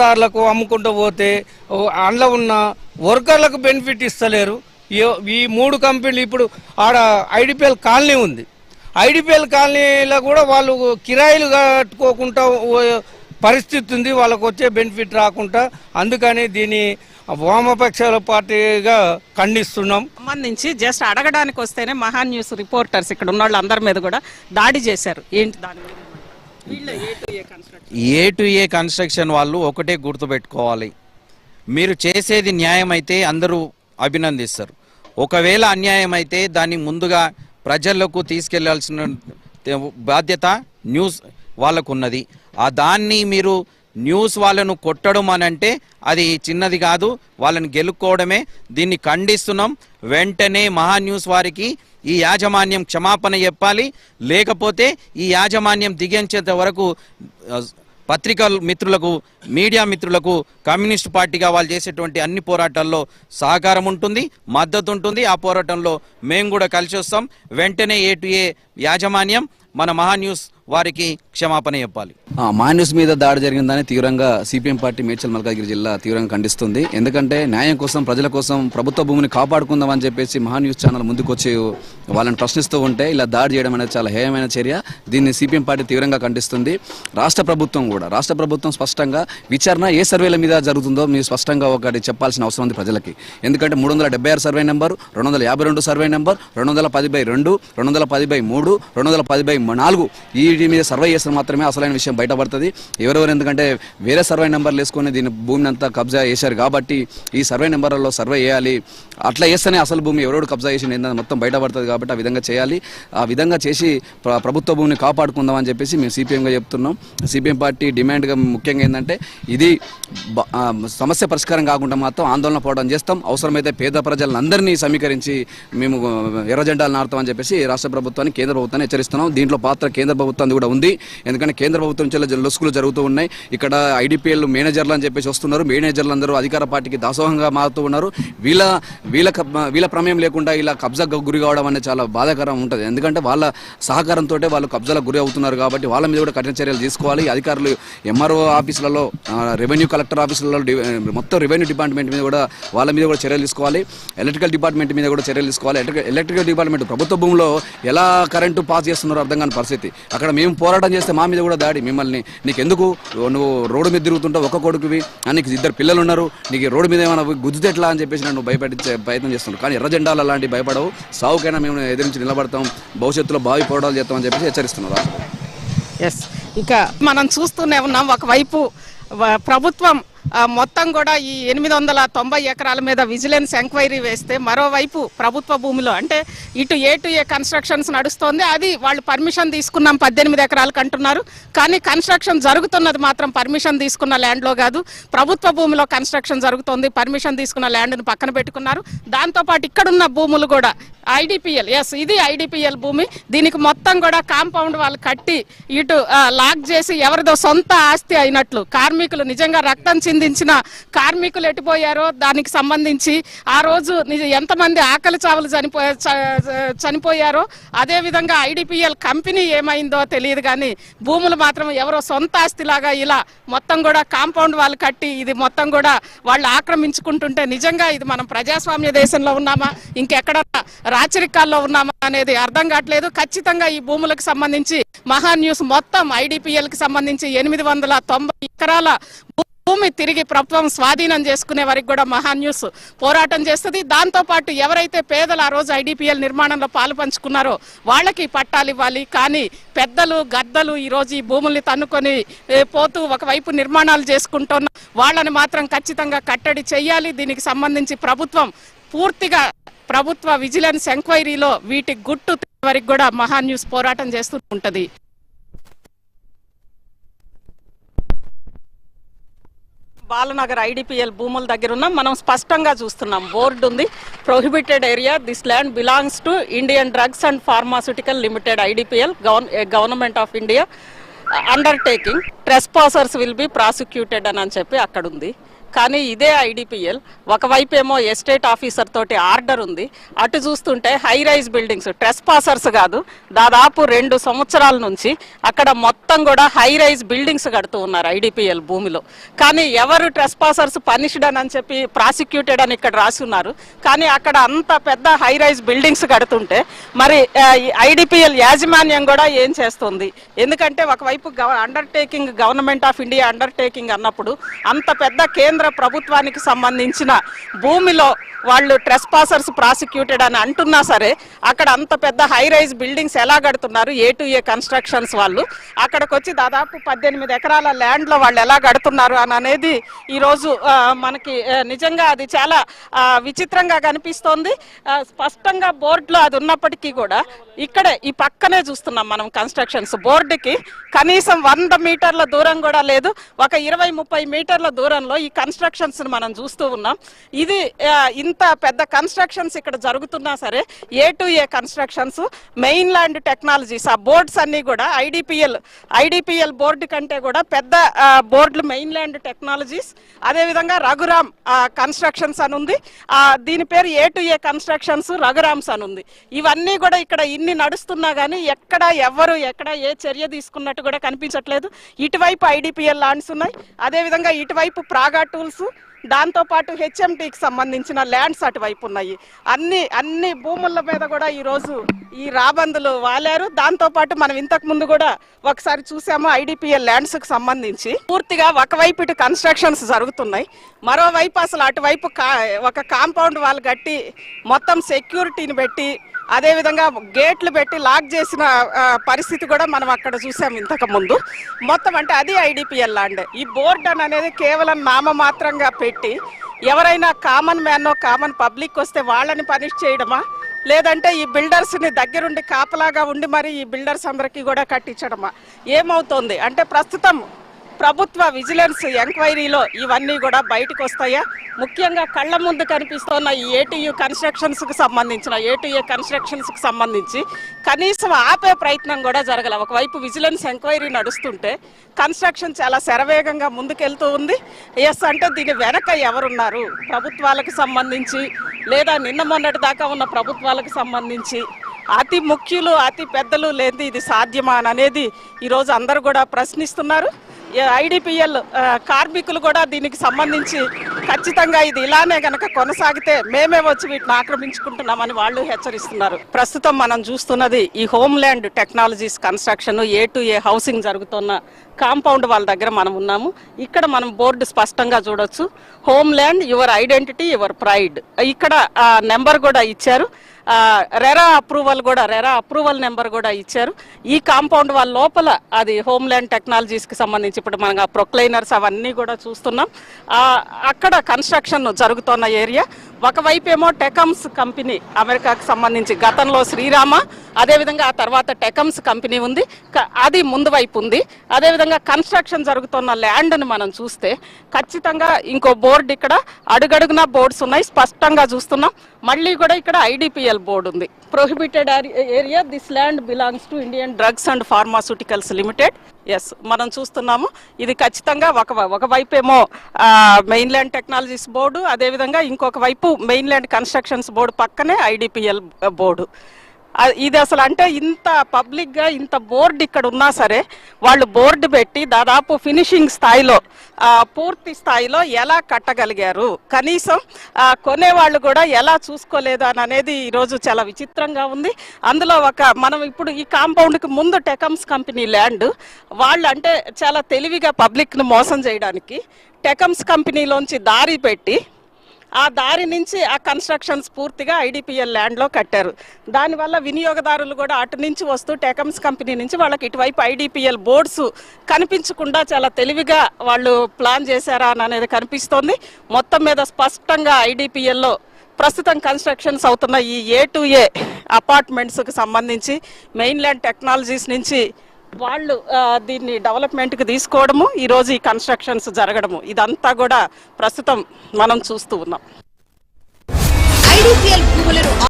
దారులకు అమ్ముకుంటూ పోతే అందులో ఉన్న వర్కర్లకు బెనిఫిట్ ఇస్తలేరు. ఈ 3 కంపెనీలు ఇప్పుడు ఆడ ఐడిపిఎల్ కాలనీ ఉంది. ఐడిపిఎల్ కాలనీలో కూడా వాళ్ళు కిరాయిలు కట్టుకోకుండా పరిస్థితి ఉంది, వాళ్ళకు వచ్చే బెనిఫిట్ రాకుండా. అందుకని దీన్ని వామపక్షాల పార్టీగా ఖండిస్తున్నాం. సంబంధించి జస్ట్ అడగడానికి వస్తేనే మహా న్యూస్ రిపోర్టర్స్ ఇక్కడ ఉన్న వాళ్ళందరి మీద కూడా దాడి చేశారు. ఏంటి దాని మీద? A2A కన్స్ట్రక్షన్ వాళ్ళు ఒకటే గుర్తుపెట్టుకోవాలి, మీరు చేసేది న్యాయం అయితే అందరూ అభినందిస్తారు. ఒకవేళ అన్యాయం అయితే దాన్ని ముందుగా ప్రజలకు తీసుకెళ్లాల్సిన బాధ్యత న్యూస్ వాళ్ళకు ఉన్నది. దాన్ని మీరు న్యూస్ వాళ్ళను కొట్టడం అనంటే అది చిన్నది కాదు, వాళ్ళని గెలుక్కోవడమే. దీన్ని ఖండిస్తున్నాం. వెంటనే మహా న్యూస్ వారికి ఈ యాజమాన్యం క్షమాపణ చెప్పాలి, లేకపోతే ఈ యాజమాన్యం దిగించేంత వరకు పత్రికా మిత్రులకు, మీడియా మిత్రులకు, కమ్యూనిస్ట్ పార్టీగా వాళ్ళు చేసేటువంటి అన్ని పోరాటాల్లో సహకారం ఉంటుంది, మద్దతు ఉంటుంది. ఆ పోరాటంలో మేము కూడా కలిసి వస్తాం. వెంటనే A2A యాజమాన్యం మన మహా న్యూస్ వారికి క్షమాపణ చెప్పాలి. మహా న్యూస్ మీద దాడి జరిగిందని తీవ్రంగా సిపిఎం పార్టీ మేడ్చల్ మల్కాజ్గిరి జిల్లా తీవ్రంగా ఖండిస్తుంది. ఎందుకంటే న్యాయం కోసం, ప్రజల కోసం, ప్రభుత్వ భూమిని కాపాడుకుందామని చెప్పేసి మహా న్యూస్ ఛానల్ ముందుకొచ్చి వాళ్ళని ప్రశ్నిస్తూ ఉంటే ఇలా దాడి చేయడం అనేది చాలా హేయమైన చర్య. దీన్ని సిపిఎం పార్టీ తీవ్రంగా ఖండిస్తుంది. రాష్ట్ర ప్రభుత్వం స్పష్టంగా విచారణ ఏ సర్వేల మీద జరుగుతుందో మీరు స్పష్టంగా ఒకటి చెప్పాల్సిన అవసరం ఉంది ప్రజలకి. ఎందుకంటే 376 సర్వే నెంబర్, 252 సర్వే నెంబర్, 210/2, 210/3, 210/4 వీటి మీద సర్వే చేస్తే మాత్రమే అసలైన విషయం బయటపడుతుంది. ఎవరెవరు ఎందుకంటే వేరే సర్వే నెంబర్లు వేసుకొని దీని భూమిని అంతా కబ్జా చేశారు కాబట్టి ఈ సర్వే నెంబర్లలో సర్వే చేయాలి. అట్లా చేస్తేనే అసలు భూమి ఎవరోడు కబ్జా చేసి ఏంటంటే మొత్తం బయటపడుతుంది. కాబట్టి ఆ విధంగా చేయాలి. ఆ విధంగా చేసి ప్రభుత్వ భూమిని కాపాడుకుందామని చెప్పేసి మేము సిపిఎంగా చెప్తున్నాం. సిపిఎం పార్టీ డిమాండ్గా ముఖ్యంగా ఏంటంటే ఇది సమస్య పరిష్కారం కాకుండా మాత్రం ఆందోళన పోవడం చేస్తాం. అవసరమైతే పేద ప్రజలందరినీ సమీకరించి మేము ఎర్ర జెండాలు నాటుతామని చెప్పేసి రాష్ట్ర ప్రభుత్వాన్ని, కేంద్ర ప్రభుత్వాన్ని హెచ్చరిస్తున్నాం. దీంట్లో పాత్ర కేంద్ర ప్రభుత్వం కూడా ఉంది. ఎందుకంటే కేంద్ర ప్రభుత్వం నుంచి లొసుగులు జరుగుతూ ఉన్నాయి. ఇక్కడ ఐడిపిఎల్ మేనేజర్లు అని చెప్పేసి వస్తున్నారు. మేనేజర్లు అందరూ అధికార పార్టీకి దాసోహంగా మారుతూ ఉన్నారు. వీళ్ళ ప్రమేయం లేకుండా ఇలా కబ్జా గురి కావడం అనేది చాలా బాధాకరం ఉంటుంది. ఎందుకంటే వాళ్ళ సహకారంతో వాళ్ళు కబ్జాలకు గురి అవుతున్నారు. కాబట్టి వాళ్ళ మీద కూడా కఠిన చర్యలు తీసుకోవాలి. అధికారులు ఎంఆర్ఓ ఆఫీసులలో, రెవెన్యూ కలెక్టర్ ఆఫీసులలో, మొత్తం రెవెన్యూ డిపార్ట్మెంట్ మీద కూడా వాళ్ళ మీద కూడా చర్యలు తీసుకోవాలి. ఎలక్ట్రికల్ డిపార్ట్మెంట్ మీద కూడా చర్యలు తీసుకోవాలి. ఎలక్ట్రికల్ డిపార్ట్మెంట్ ప్రభుత్వ భూమిలో ఎలా కరెంటు పాస్ చేస్తున్నారో అర్థం కాని పరిస్థితి. అక్కడ మేము పోరాటం చేస్తే మా మీద కూడా దాడి. మిమ్మల్ని నీకెందుకు, నువ్వు రోడ్డు మీద తిరుగుతుంటావు, ఒక్క కొడుకువి, నీకు 2 పిల్లలు ఉన్నారు, నీకు రోడ్డు మీద ఏమైనా గుద్దుతే ఎట్లా అని చెప్పేసి నన్ను భయపెట్టించే ప్రయత్నం చేస్తున్నాను. కానీ ఎర్ర జెండాలు అలాంటివి భయపడవు. సావుకైనా మేము ఎదిరించి నిలబడతాం, భవిష్యత్తులో భావి పోరాటాలు చేస్తామని చెప్పేసి హెచ్చరిస్తున్నారు. ఎస్, ఇక మనం చూస్తూనే ఉన్నాం. ఒకవైపు ప్రభుత్వం మొత్తం కూడా ఈ 890 ఎకరాల మీద విజిలెన్స్ ఎంక్వైరీ వేస్తే, మరోవైపు ప్రభుత్వ భూమిలో అంటే ఇటు A2A కన్స్ట్రక్షన్స్ నడుస్తోంది. అది వాళ్ళు పర్మిషన్ తీసుకున్నాం 18 ఎకరాలకు అంటున్నారు. కానీ కన్స్ట్రక్షన్ జరుగుతున్నది మాత్రం పర్మిషన్ తీసుకున్న ల్యాండ్లో కాదు, ప్రభుత్వ భూమిలో కన్స్ట్రక్షన్ జరుగుతోంది. పర్మిషన్ తీసుకున్న ల్యాండ్ను పక్కన పెట్టుకున్నారు. దాంతోపాటు ఇక్కడున్న భూములు కూడా ఐడిపిఎల్, ఇది ఐడిపిఎల్ భూమి. దీనికి మొత్తం కూడా కాంపౌండ్ వాళ్ళు కట్టి ఇటు లాక్ చేసి ఎవరిదో సొంత ఆస్తి అయినట్లు, కార్మికులు నిజంగా రక్తం చిందించిన కార్మికులు ఎటుపోయారో దానికి సంబంధించి ఆ రోజు ఎంతమంది ఆకలి చావులు చనిపోయారో, అదేవిధంగా ఐడిపిఎల్ కంపెనీ ఏమైందో తెలియదు. కానీ భూములు మాత్రం ఎవరో సొంత ఆస్తిలాగా ఇలా మొత్తం కూడా కాంపౌండ్ వాళ్ళు కట్టి ఇది మొత్తం కూడా వాళ్ళు ఆక్రమించుకుంటుంటే నిజంగా ఇది మనం ప్రజాస్వామ్య దేశంలో ఉన్నామా, ఇంకెక్కడ రాచరికాల్లో ఉన్నామా అనేది అర్థం కావట్లేదు. ఖచ్చితంగా ఈ భూములకు సంబంధించి మహా న్యూస్ మొత్తం ఐడిపిఎల్ కి సంబంధించి 890 ఎకరాల భూమి తిరిగి ప్రభుత్వం స్వాధీనం చేసుకునే వరకు కూడా మహా న్యూస్ పోరాటం చేస్తుంది. దాంతోపాటు ఎవరైతే పేదలు ఆ రోజు ఐడిపిఎల్ నిర్మాణంలో పాలు పంచుకున్నారో వాళ్ళకి పట్టాలు ఇవ్వాలి. కానీ పెద్దలు గద్దలు ఈరోజు ఈ భూముల్ని తన్నుకొని పోతూ ఒకవైపు నిర్మాణాలు చేసుకుంటున్న వాళ్ళని మాత్రం ఖచ్చితంగా కట్టడి చేయాలి. దీనికి సంబంధించి ప్రభుత్వం పూర్తిగా ప్రభుత్వ విజిలెన్స్ ఎంక్వైరీలో వీటి గుట్టు వరకు కూడా మహా న్యూస్ పోరాటం చేస్తూ ఉంటది. బాలనగర్ ఐడిపిఎల్ భూముల దగ్గర ఉన్నాం. మనం స్పష్టంగా చూస్తున్నాం, బోర్డు ఉంది, prohibited area, this land belongs to Indian drugs and pharmaceutical limited IDPL, government of India. Undertaking trespassers will be prosecuted అని చెప్పి అక్కడ ఉంది. కానీ ఇదే ఐడిపిఎల్ ఒకవైపు ఏమో ఎస్టేట్ ఆఫీసర్ తోటి ఆర్డర్ ఉంది, అటు చూస్తుంటే హై రైజ్ బిల్డింగ్స్ ట్రెస్పాసర్స్ కాదు దాదాపు 2 సంవత్సరాల నుంచి అక్కడ మొత్తం కూడా హై రైజ్ బిల్డింగ్స్ కడుతూ ఉన్నారు ఐడిపిఎల్ భూమిలో. కానీ ఎవరు ట్రెస్పాసర్స్ పనిష్డ్ అని చెప్పి ప్రాసిక్యూటెడ్ అని ఇక్కడ రాసి ఉన్నారు. కానీ అక్కడ అంత పెద్ద హై రైజ్ బిల్డింగ్స్ కడుతుంటే మరి ఐడిపిఎల్ యాజమాన్యం కూడా ఏం చేస్తుంది? ఎందుకంటే ఒకవైపు undertaking government of India undertaking అన్నప్పుడు అంత పెద్ద కేంద్ర ప్రభుత్వానికి సంబంధించిన భూమిలో వాళ్ళు ట్రెస్పాసర్స్ ప్రాసిక్యూటెడ్ అని అంటున్నా సరే అక్కడ అంత పెద్ద హై రైజ్ బిల్డింగ్స్ ఎలా కడుతున్నారు? A2A కన్స్ట్రక్షన్స్ వాళ్ళు అక్కడికి వచ్చి దాదాపు 18 ఎకరాల ల్యాండ్ లో వాళ్ళు ఎలా కడుతున్నారు అని అనేది ఈరోజు మనకి నిజంగా అది చాలా విచిత్రంగా కనిపిస్తోంది. స్పష్టంగా బోర్డులో అది ఉన్నప్పటికీ కూడా ఇక్కడే ఈ పక్కనే చూస్తున్నాం మనం కన్స్ట్రక్షన్స్. బోర్డుకి కనీసం 100 మీటర్ల దూరం కూడా లేదు, ఒక 20-30 మీటర్ల దూరంలో ఈ కన్స్ట్రక్షన్స్ మనం చూస్తూ ఉన్నాం. ఇది ఇంత పెద్ద కన్స్ట్రక్షన్స్ ఇక్కడ జరుగుతున్నా సరే A2A constructions main land technologies ఆ బోర్డ్స్ అన్ని కూడా ఐడిపిఎల్ బోర్డు కంటే కూడా పెద్ద బోర్డులు మెయిన్ ల్యాండ్ టెక్నాలజీస్, అదేవిధంగా రఘురామ్ కన్స్ట్రక్షన్స్ అని ఉంది, దీని పేరు A2A కన్స్ట్రక్షన్స్ రఘురామ్స్ అని ఉంది. ఇవన్నీ కూడా ఇక్కడ ఇన్ని నడుస్తున్నా కానీ ఎక్కడ ఏ చర్య తీసుకున్నట్టు కూడా కనిపించట్లేదు. ఇటువైపు ఐడిపిఎల్ ల్యాండ్స్ ఉన్నాయి, అదేవిధంగా ఇటువైపు ప్రాగా టూల్స్, దాంతోపాటు హెచ్ఎంటీకి సంబంధించిన ల్యాండ్స్ అటువైపు ఉన్నాయి. అన్ని భూముల మీద కూడా ఈరోజు ఈ రాబందులు వాలారు. దాంతోపాటు మనం ఇంతకు ముందు కూడా ఒకసారి చూసాము ఐడిపిఎల్ ల్యాండ్స్ కు సంబంధించి పూర్తిగా ఒకవైపు ఇటు కన్స్ట్రక్షన్స్ జరుగుతున్నాయి, మరోవైపు అసలు అటువైపు ఒక కాంపౌండ్ వాళ్ళు కట్టి మొత్తం సెక్యూరిటీని పెట్టి అదేవిధంగా గేట్లు పెట్టి లాక్ చేసిన పరిస్థితి కూడా మనం అక్కడ చూసాం ఇంతకు ముందు. మొత్తం అంటే అది ఐడిపిఎల్ ల్యాండ్. ఈ బోర్డు అనేది కేవలం నామమాత్రంగా పెట్టి ఎవరైనా కామన్ మ్యాన్ కామన్ పబ్లిక్ వస్తే వాళ్ళని పనిష్ చేయడమా, లేదంటే ఈ బిల్డర్స్ని దగ్గరుండి కాపలాగా ఉండి మరి ఈ బిల్డర్స్ అందరికీ కూడా కట్టించడమా ఏమవుతోంది అంటే ప్రస్తుతం ప్రభుత్వ విజిలెన్స్ ఎంక్వైరీలో ఇవన్నీ కూడా బయటకు వస్తాయా? ముఖ్యంగా కళ్ళ ముందు కనిపిస్తున్న ఈ A2A కన్స్ట్రక్షన్స్ కు సంబంధించి కనీసం ఆపే ప్రయత్నం కూడా జరగల. ఒకవైపు విజిలెన్స్ ఎంక్వైరీ నడుస్తుంటే కన్స్ట్రక్షన్ చాలా శరవేగంగా ముందుకెళ్తూ ఉంది. ఎస్ అంటే దీని వెనక ఎవరున్నారు? ప్రభుత్వాలకు సంబంధించి లేదా నిన్న మొన్నటి దాకా ఉన్న ప్రభుత్వాలకు సంబంధించి అతి ముఖ్యులు అతి పెద్దలు లేనిది ఇది సాధ్యమా అనేది ఈరోజు అందరూ కూడా ప్రశ్నిస్తున్నారు. ఐడిపిఎల్ కార్మికులు కూడా దీనికి సంబంధించి ఖచ్చితంగా ఇది ఇలానే గనక కొనసాగితే మేమే వచ్చి వీటిని ఆక్రమించుకుంటున్నామని వాళ్ళు హెచ్చరిస్తున్నారు. ప్రస్తుతం మనం చూస్తున్నది ఈ home land technologies construction A2A housing జరుగుతున్న కాంపౌండ్ వాళ్ళ దగ్గర మనం ఉన్నాము. ఇక్కడ మనం బోర్డు స్పష్టంగా చూడొచ్చు, home land your identity your pride. ఇక్కడ నెంబర్ కూడా ఇచ్చారు, రెరా అప్రూవల్ నెంబర్ కూడా ఇచ్చారు. ఈ కాంపౌండ్ వాళ్ళ లోపల అది హోమ్ ల్యాండ్ టెక్నాలజీస్ కి సంబంధించి ఇప్పుడు మనం ప్రొక్లైనర్స్ అవన్నీ కూడా చూస్తున్నాం. అక్కడ కన్స్ట్రక్షన్ జరుగుతున్న ఏరియా ఒకవైపు ఏమో టెకమ్స్ కంపెనీ అమెరికాకు సంబంధించి గతంలో శ్రీరామ, అదేవిధంగా ఆ తర్వాత టెకమ్స్ కంపెనీ ఉంది, అది ముందు వైపు ఉంది. అదేవిధంగా కన్స్ట్రక్షన్ జరుగుతున్న ల్యాండ్ను మనం చూస్తే ఖచ్చితంగా ఇంకో బోర్డు ఇక్కడ అడుగడుగున బోర్డ్స్ ఉన్నాయి, స్పష్టంగా చూస్తున్నాం. మళ్ళీ కూడా ఇక్కడ ఐడిపిఎల్ బోర్డు ఉంది, prohibited area, this land belongs to Indian drugs and Pharmaceuticals Limited. Yes మనం చూస్తున్నాము ఇది ఖచ్చితంగా ఒకవైపు ఏమో మెయిన్ ల్యాండ్ టెక్నాలజీస్ బోర్డు, అదేవిధంగా ఇంకొక వైపు మెయిన్ ల్యాండ్ కన్స్ట్రక్షన్స్ బోర్డు పక్కనే ఐడిపిఎల్ బోర్డు. ఇది అసలు అంటే ఇంత పబ్లిక్ గా ఇంత బోర్డు ఇక్కడ ఉన్నా సరే వాళ్ళు బోర్డు పెట్టి దాదాపు ఫినిషింగ్ స్థాయిలో పూర్తి స్థాయిలో ఎలా కట్టగలిగారు, కనీసం కొనేవాళ్ళు కూడా ఎలా చూసుకోలేదు అని అనేది ఈరోజు చాలా విచిత్రంగా ఉంది. అందులో మనం ఇప్పుడు ఈ కాంపౌండ్కి ముందు టెకమ్స్ కంపెనీ ల్యాండ్ వాళ్ళు అంటే చాలా తెలివిగా పబ్లిక్ను మోసం చేయడానికి టెకమ్స్ కంపెనీలోంచి దారి పెట్టి ఆ దారి నుంచి ఆ కన్స్ట్రక్షన్స్ పూర్తిగా ఐడిపిఎల్ ల్యాండ్లో కట్టారు. దానివల్ల వినియోగదారులు కూడా అటు నుంచి వస్తూ టెకమ్స్ కంపెనీ నుంచి వాళ్ళకి ఇటువైపు ఐడిపిఎల్ బోర్డ్స్ కనిపించకుండా చాలా తెలివిగా వాళ్ళు ప్లాన్ చేశారా అని అనేది కనిపిస్తోంది. మొత్తం మీద స్పష్టంగా ఐడిపిఎల్లో ప్రస్తుతం కన్స్ట్రక్షన్స్ అవుతున్న ఈ A2A అపార్ట్మెంట్స్కి సంబంధించి మెయిన్ ల్యాండ్ టెక్నాలజీస్ నుంచి వాళ్ళు దీన్ని డెవలప్మెంట్కి తీసుకోవడము, ఈరోజు ఈ కన్స్ట్రక్షన్స్ జరగడము, ఇదంతా కూడా ప్రస్తుతం మనం చూస్తూ ఉన్నాం.